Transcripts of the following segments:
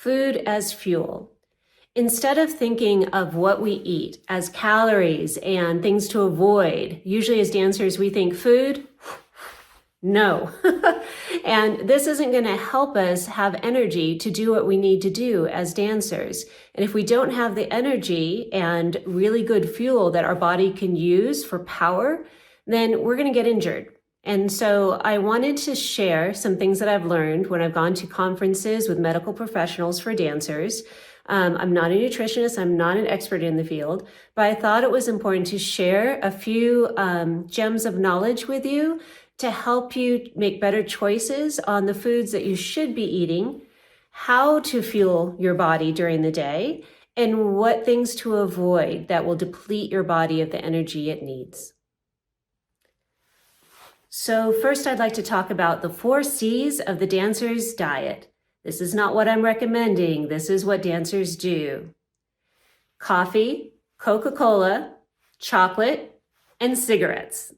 Food as fuel. Instead of thinking of what we eat as calories and things to avoid, usually as dancers we think food, no. And this isn't going to help us have energy to do what we need to do as dancers. And if we don't have the energy and really good fuel that our body can use for power, then we're going to get injured. And so I wanted to share some things that I've learned when I've gone to conferences with medical professionals for dancers. I'm not a nutritionist, I'm not an expert in the field, but I thought it was important to share a few gems of knowledge with you to help you make better choices on the foods that you should be eating, how to fuel your body during the day, and what things to avoid that will deplete your body of the energy it needs. So first, I'd like to talk about the 4 C's of the dancer's diet. This is not what I'm recommending. This is what dancers do. Coffee, Coca-Cola, chocolate, and cigarettes.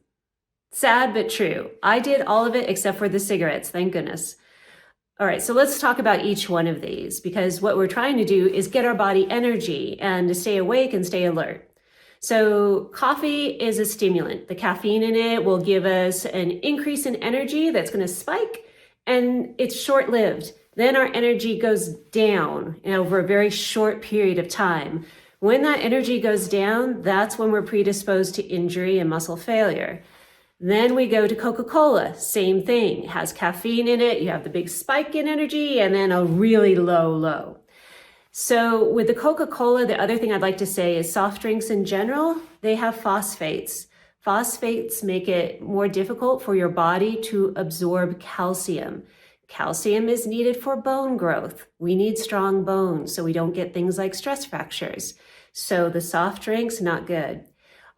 Sad but true. I did all of it except for the cigarettes, thank goodness. All right, so let's talk about each one of these, because what we're trying to do is get our body energy and to stay awake and stay alert. So coffee is a stimulant. The caffeine in it will give us an increase in energy that's going to spike, and it's short-lived. Then our energy goes down over a very short period of time. When that energy goes down, that's when we're predisposed to injury and muscle failure. Then we go to Coca-Cola, same thing. It has caffeine in it, you have the big spike in energy, and then a really low. So with the Coca-Cola, the other thing I'd like to say is soft drinks in general, they have phosphates. Phosphates make it more difficult for your body to absorb calcium. Calcium is needed for bone growth. We need strong bones so we don't get things like stress fractures. So the soft drinks, not good.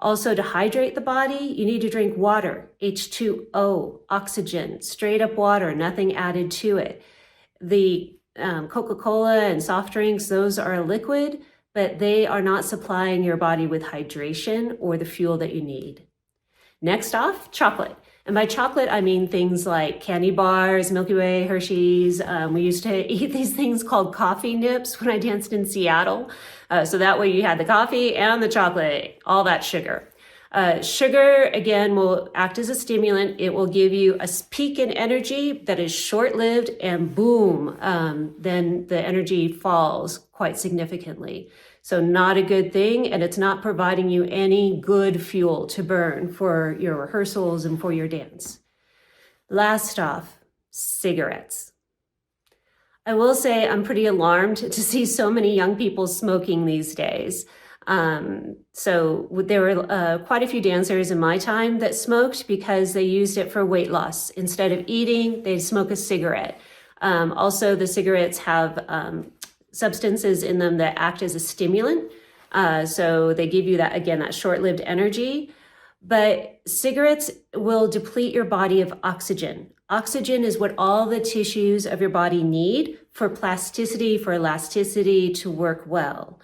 Also, to hydrate the body, you need to drink water, H2O, oxygen, straight up water, nothing added to it. The Coca-Cola and soft drinks, those are a liquid, but they are not supplying your body with hydration or the fuel that you need. Next off, chocolate. And by chocolate, I mean things like candy bars, Milky Way, Hershey's. We used to eat these things called coffee nips when I danced in Seattle. So that way you had the coffee and the chocolate, all that sugar. Sugar, again, will act as a stimulant. It will give you a peak in energy that is short-lived, and boom, then the energy falls quite significantly. So not a good thing, and it's not providing you any good fuel to burn for your rehearsals and for your dance. Last off, cigarettes. I will say I'm pretty alarmed to see so many young people smoking these days. So there were quite a few dancers in my time that smoked because they used it for weight loss. Instead of eating, they'd smoke a cigarette. Also, the cigarettes have substances in them that act as a stimulant. So they give you that, again, that short-lived energy. But cigarettes will deplete your body of oxygen. Oxygen is what all the tissues of your body need for plasticity, for elasticity to work well.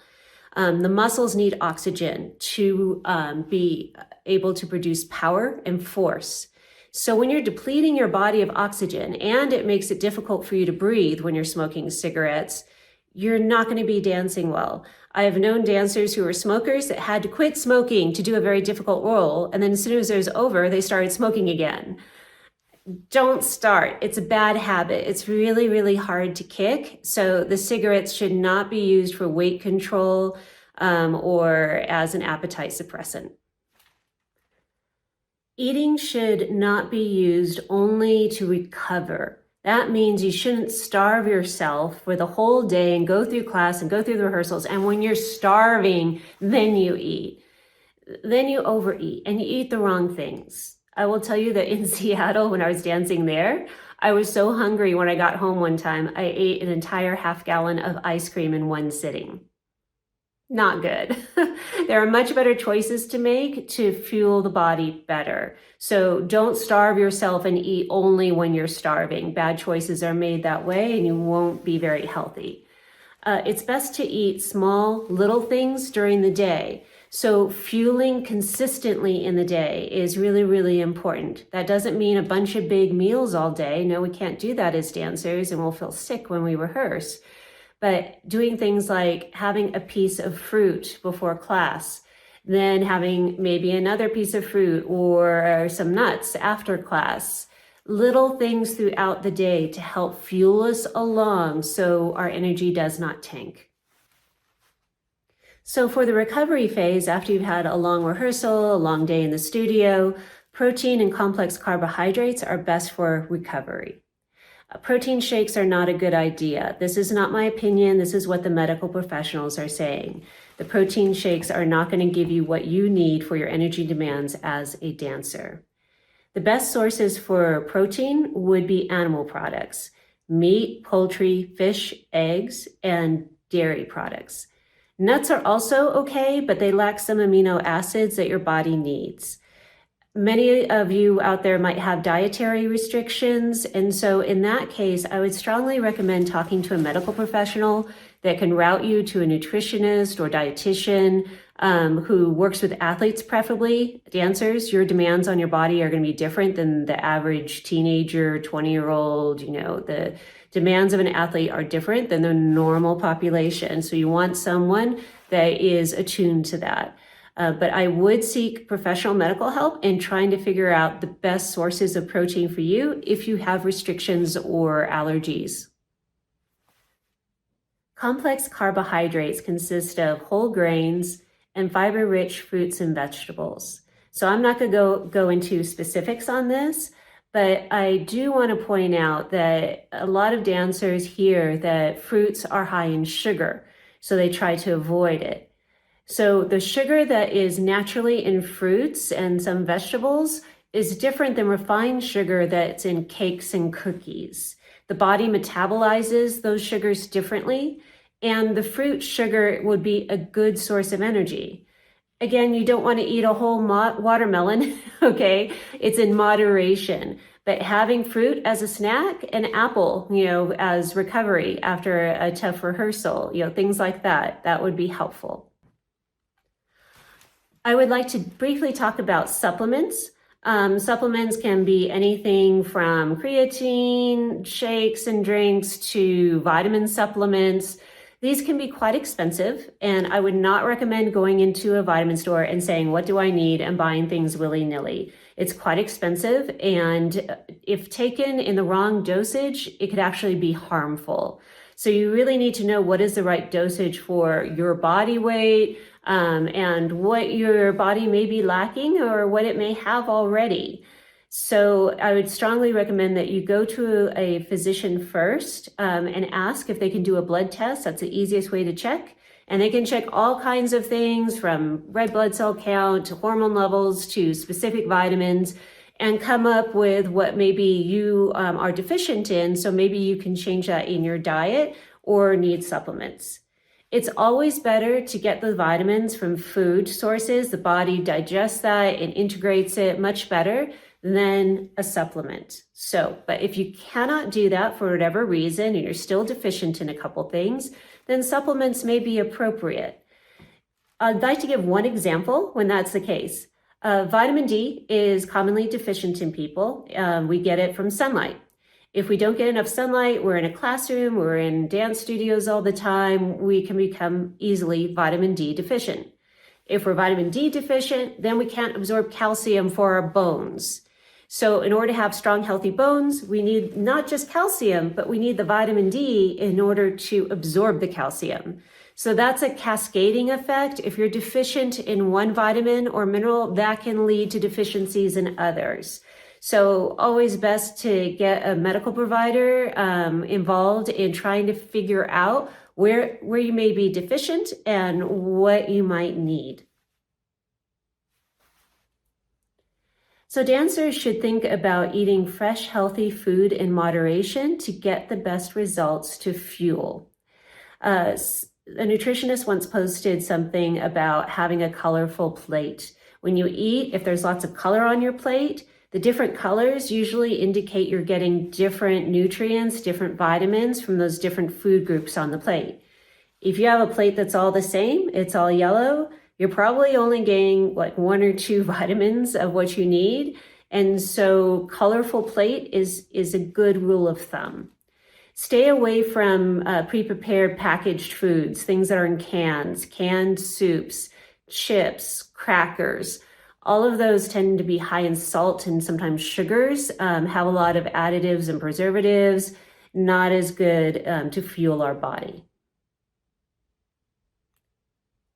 The muscles need oxygen to be able to produce power and force. So when you're depleting your body of oxygen and it makes it difficult for you to breathe when you're smoking cigarettes, you're not going to be dancing well. I have known dancers who were smokers that had to quit smoking to do a very difficult role, and then as soon as it was over, they started smoking again. Don't start. It's a bad habit. It's really, really hard to kick. So the cigarettes should not be used for weight control or as an appetite suppressant. Eating should not be used only to recover. That means you shouldn't starve yourself for the whole day and go through class and go through the rehearsals. And when you're starving, then you eat. Then you overeat and you eat the wrong things. I will tell you that in Seattle, when I was dancing there, I was so hungry when I got home one time, I ate an entire half gallon of ice cream in one sitting. Not good. There are much better choices to make to fuel the body better. So don't starve yourself and eat only when you're starving. Bad choices are made that way and you won't be very healthy. It's best to eat small, little things during the day. So fueling consistently in the day is really, really important. That doesn't mean a bunch of big meals all day. No, we can't do that as dancers and we'll feel sick when we rehearse. but doing things like having a piece of fruit before class, then having maybe another piece of fruit or some nuts after class, little things throughout the day to help fuel us along so our energy does not tank. So for the recovery phase, after you've had a long rehearsal, a long day in the studio, protein and complex carbohydrates are best for recovery. Protein shakes are not a good idea. This is not my opinion. This is what the medical professionals are saying. The protein shakes are not going to give you what you need for your energy demands as a dancer. The best sources for protein would be animal products: meat, poultry, fish, eggs, and dairy products. Nuts are also okay, but they lack some amino acids that your body needs. Many of you out there might have dietary restrictions, and so in that case, I would strongly recommend talking to a medical professional that can route you to a nutritionist or dietitian who works with athletes, preferably dancers. Your demands on your body are going to be different than the average teenager, 20-year-old. The demands of an athlete are different than the normal population. So you want someone that is attuned to that. But I would seek professional medical help in trying to figure out the best sources of protein for you if you have restrictions or allergies. Complex carbohydrates consist of whole grains and fiber-rich fruits and vegetables. So I'm not going to go into specifics on this, but I do want to point out that a lot of dancers hear that fruits are high in sugar, so they try to avoid it. So the sugar that is naturally in fruits and some vegetables is different than refined sugar that's in cakes and cookies. The body metabolizes those sugars differently, and the fruit sugar would be a good source of energy. Again, you don't want to eat a whole watermelon, okay? It's in moderation. But having fruit as a snack, an apple, as recovery after a tough rehearsal, things like that, that would be helpful. I would like to briefly talk about supplements. Supplements can be anything from creatine, shakes and drinks to vitamin supplements. These can be quite expensive, and I would not recommend going into a vitamin store and saying, what do I need, and buying things willy-nilly. It's quite expensive, and if taken in the wrong dosage, it could actually be harmful. So you really need to know what is the right dosage for your body weight, and what your body may be lacking or what it may have already. So I would strongly recommend that you go to a physician first and ask if they can do a blood test. That's the easiest way to check. And they can check all kinds of things from red blood cell count to hormone levels to specific vitamins and come up with what maybe you are deficient in. So maybe you can change that in your diet or need supplements. It's always better to get the vitamins from food sources. The body digests that and integrates it much better than a supplement. But if you cannot do that for whatever reason, and you're still deficient in a couple things, then supplements may be appropriate. I'd like to give one example when that's the case. Vitamin D is commonly deficient in people. We get it from sunlight. If we don't get enough sunlight, we're in a classroom, we're in dance studios all the time, we can become easily vitamin D deficient. If we're vitamin D deficient, then we can't absorb calcium for our bones. So in order to have strong, healthy bones, we need not just calcium, but we need the vitamin D in order to absorb the calcium. So that's a cascading effect. If you're deficient in one vitamin or mineral, that can lead to deficiencies in others. So always best to get a medical provider involved in trying to figure out where you may be deficient and what you might need. So dancers should think about eating fresh, healthy food in moderation to get the best results to fuel. A nutritionist once posted something about having a colorful plate. When you eat, if there's lots of color on your plate, the different colors usually indicate you're getting different nutrients, different vitamins from those different food groups on the plate. If you have a plate that's all the same, it's all yellow, you're probably only getting like 1 or 2 vitamins of what you need. And so colorful plate is a good rule of thumb. Stay away from pre-prepared packaged foods, things that are in cans, canned soups, chips, crackers. All of those tend to be high in salt and sometimes sugars, have a lot of additives and preservatives, not as good to fuel our body.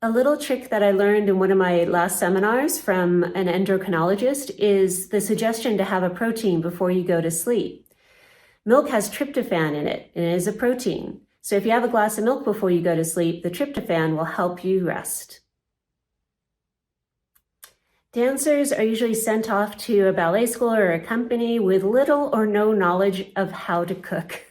A little trick that I learned in one of my last seminars from an endocrinologist is the suggestion to have a protein before you go to sleep. Milk has tryptophan in it, and it is a protein. So if you have a glass of milk before you go to sleep, the tryptophan will help you rest. Dancers are usually sent off to a ballet school or a company with little or no knowledge of how to cook.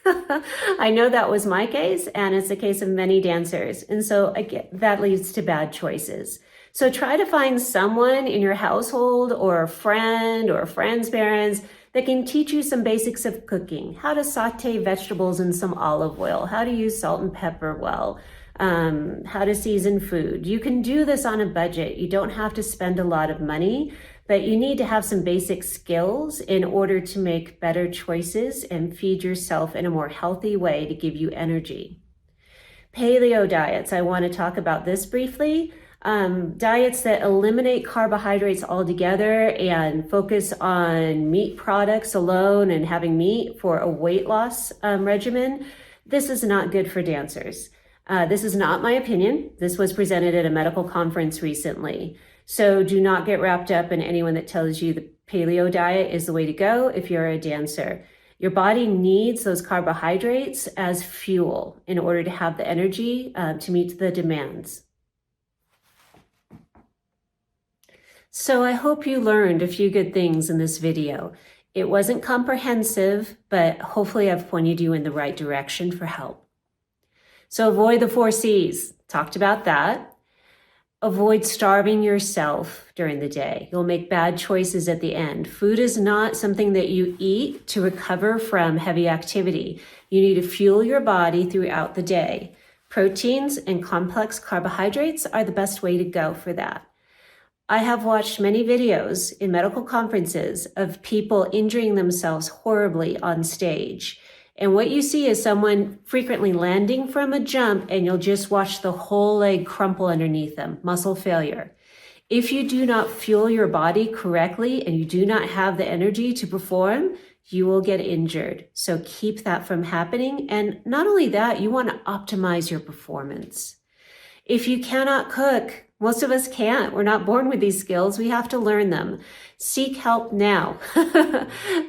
I know that was my case, and it's the case of many dancers. And so again, that leads to bad choices. So try to find someone in your household or a friend's parents that can teach you some basics of cooking, how to saute vegetables in some olive oil, how to use salt and pepper well, how to season food. You can do this on a budget. You don't have to spend a lot of money, but you need to have some basic skills in order to make better choices and feed yourself in a more healthy way to give you energy. Paleo diets, I want to talk about this briefly. Diets that eliminate carbohydrates altogether and focus on meat products alone and having meat for a weight loss regimen. This is not good for dancers. This is not my opinion. This was presented at a medical conference recently. So do not get wrapped up in anyone that tells you the paleo diet is the way to go if you're a dancer. Your body needs those carbohydrates as fuel in order to have the energy to meet the demands. So I hope you learned a few good things in this video. It wasn't comprehensive, but hopefully I've pointed you in the right direction for help. So avoid the 4 C's. Talked about that. Avoid starving yourself during the day. You'll make bad choices at the end. Food is not something that you eat to recover from heavy activity. You need to fuel your body throughout the day. Proteins and complex carbohydrates are the best way to go for that. I have watched many videos in medical conferences of people injuring themselves horribly on stage. And what you see is someone frequently landing from a jump and you'll just watch the whole leg crumple underneath them, muscle failure. If you do not fuel your body correctly and you do not have the energy to perform, you will get injured. So keep that from happening. And not only that, you want to optimize your performance. If you cannot cook, most of us can't. We're not born with these skills. We have to learn them. Seek help now.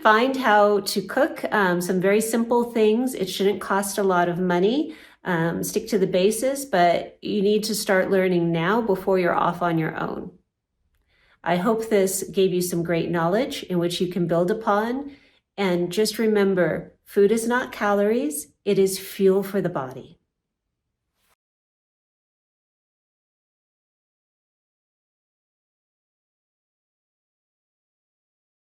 Find how to cook some very simple things. It shouldn't cost a lot of money. Stick to the basis, but you need to start learning now before you're off on your own. I hope this gave you some great knowledge in which you can build upon. And just remember, food is not calories. It is fuel for the body.